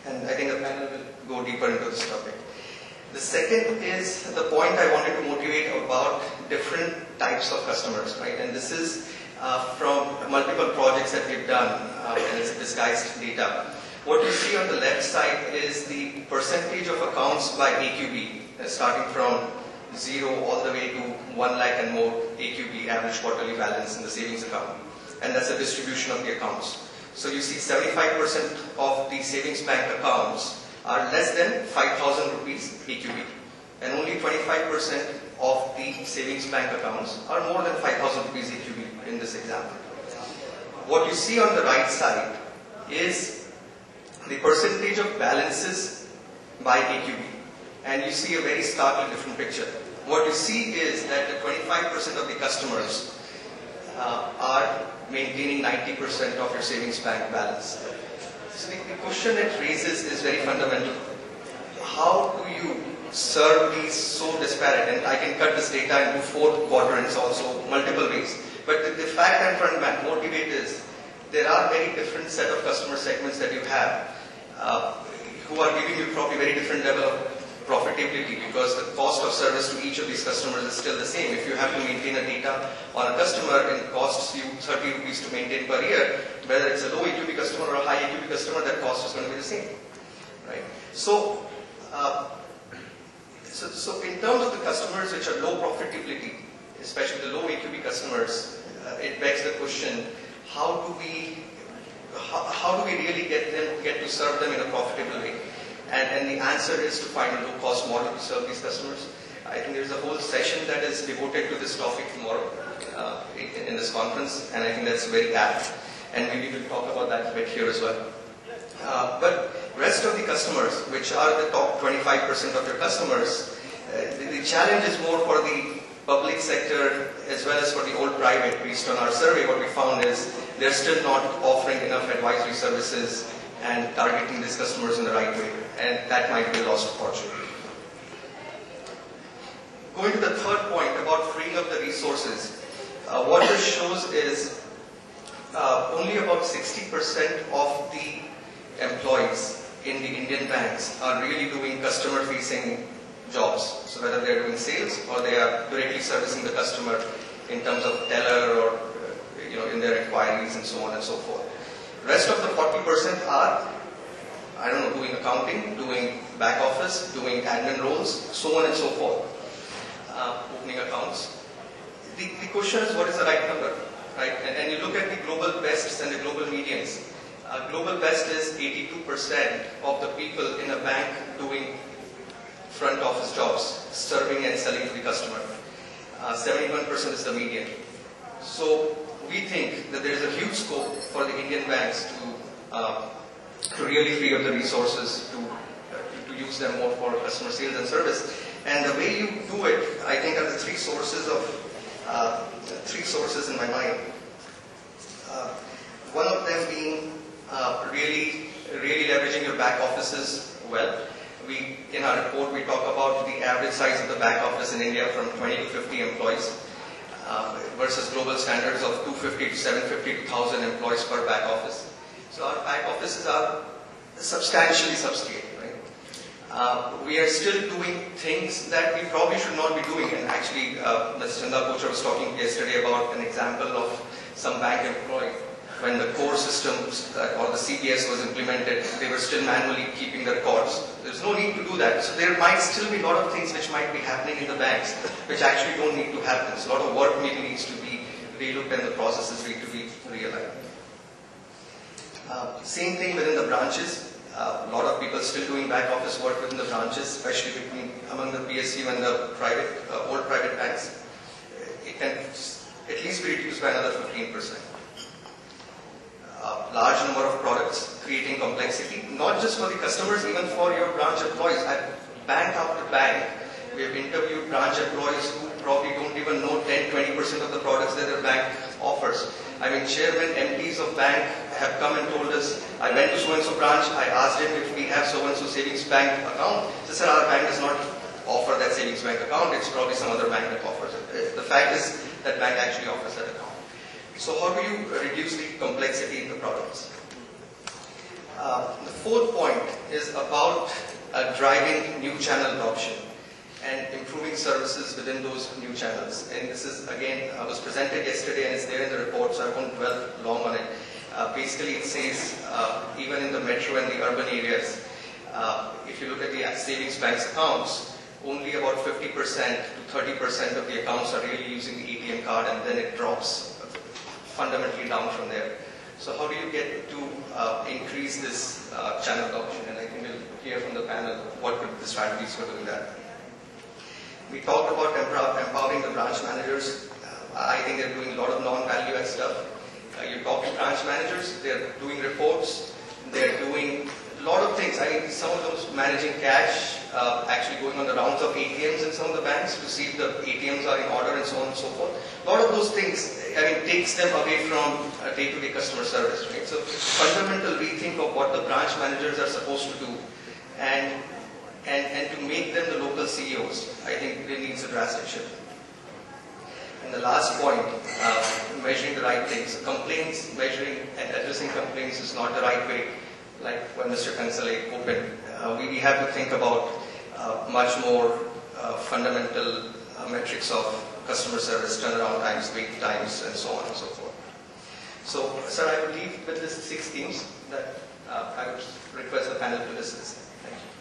And I think the panel will go deeper into this topic. The second is the point I wanted to motivate about different types of customers, right? And this is from multiple projects that we've done, and it's disguised data. What you see on the left side is the percentage of accounts by AQB, starting from 0 all the way to 1 lakh and more AQB, average quarterly balance in the savings account. And that's a distribution of the accounts. So you see 75% of the savings bank accounts are less than 5,000 rupees AQB. And only 25% of the savings bank accounts are more than 5,000 rupees AQB in this example. What you see on the right side is the percentage of balances by AQB. And you see a very starkly different picture. What you see is that the 25% of the customers are maintaining 90% of your savings bank balance. So the question it raises is very fundamental. How do you serve these so disparate? And I can cut this data into 4 quadrants also, multiple ways. But the fact I'm trying to motivate is there are very different set of customer segments that you have who are giving you probably very different level of profitability, because the cost of service to each of these customers is still the same. If you have to maintain a data on a customer and it costs you 30 rupees to maintain per year, whether it's a low AQB customer or a high AQB customer, that cost is going to be the same, right? So in terms of the customers which are low profitability, especially the low AQB customers, it begs the question: how do we really get to serve them in a profitable way? And the answer is to find a low-cost model to serve these customers. I think there's a whole session that is devoted to this topic tomorrow in this conference, and I think that's very apt. And maybe we'll talk about that a bit here as well. But rest of the customers, which are the top 25% of your customers, the challenge is more for the public sector as well as for the old private. Based on our survey, what we found is they're still not offering enough advisory services and targeting these customers in the right way, and that might be a lost opportunity. Going to the third point about freeing up the resources, what this shows is only about 60% of the employees in the Indian banks are really doing customer-facing jobs. So whether they're doing sales or they are directly servicing the customer in terms of teller or in their inquiries and so on and so forth. Rest of the 40% are, I don't know, doing accounting, doing back office, doing admin roles, so on and so forth, opening accounts. The question is, what is the right number, right? And you look at the global bests and the global medians. Global best is 82% of the people in a bank doing front office jobs, serving and selling to the customer. 71% is the median. So we think that there is a huge scope for the Indian banks to really free up the resources, to use them more for customer sales and service. And the way you do it, I think, are the three sources in my mind. One of them being really leveraging your back offices well. In our report, we talk about the average size of the back office in India from 20 to 50 employees. Versus global standards of 250 to 750 to 1,000 employees per back office. So our back offices are substantially subscale, right? We are still doing things that we probably should not be doing. And actually, Mr. Chandra Kochar was talking yesterday about an example of some bank employee. When the core systems or the CBS was implemented, they were still manually keeping the records. There's no need to do that. So there might still be a lot of things which might be happening in the banks which actually don't need to happen. So a lot of work maybe needs to be relooked and the processes need to be realigned. Same thing within the branches. A lot of people still doing back office work within the branches, especially among the PSU and the old private banks. It can at least be reduced by another 15%. Large number of products, creating complexity, not just for the customers, even for your branch employees. At bank after bank, we have interviewed branch employees who probably don't even know 10-20% of the products that their bank offers. I mean, chairman, MDs of bank have come and told us, I went to so-and-so branch, I asked him if we have so-and-so savings bank account. They said, our bank does not offer that savings bank account, it's probably some other bank that offers it. The fact is, that bank actually offers that account. So how do you reduce the complexity in the products? The fourth point is about driving new channel adoption and improving services within those new channels. And this is, again, was presented yesterday and it's there in the report, so I won't dwell long on it. Basically, it says, even in the metro and the urban areas, if you look at the savings banks accounts, only about 50% to 30% of the accounts are really using the ATM card, and then it drops fundamentally down from there. So how do you get to increase this channel adoption? And I think we'll hear from the panel what could the strategies for doing that. We talked about empowering the branch managers. I think they're doing a lot of non-value add stuff. You talk to branch managers, they're doing reports, they're doing a lot of things. I mean, some of those managing cash, actually going on the rounds of ATMs in some of the banks to see if the ATMs are in order and so on and so forth. A lot of those things, I mean, takes them away from day-to-day customer service, right? So fundamental rethink of what the branch managers are supposed to do and to make them the local CEOs, I think it needs a drastic shift. And the last point, measuring the right things. Complaints, measuring and addressing complaints is not the right way, like when Mr. Kansale opened. We have to think about much more fundamental metrics of customer service, turnaround times, wait times, and so on and so forth. So, sir, I will leave with these 6 themes that I would request the panel to discuss. Thank you.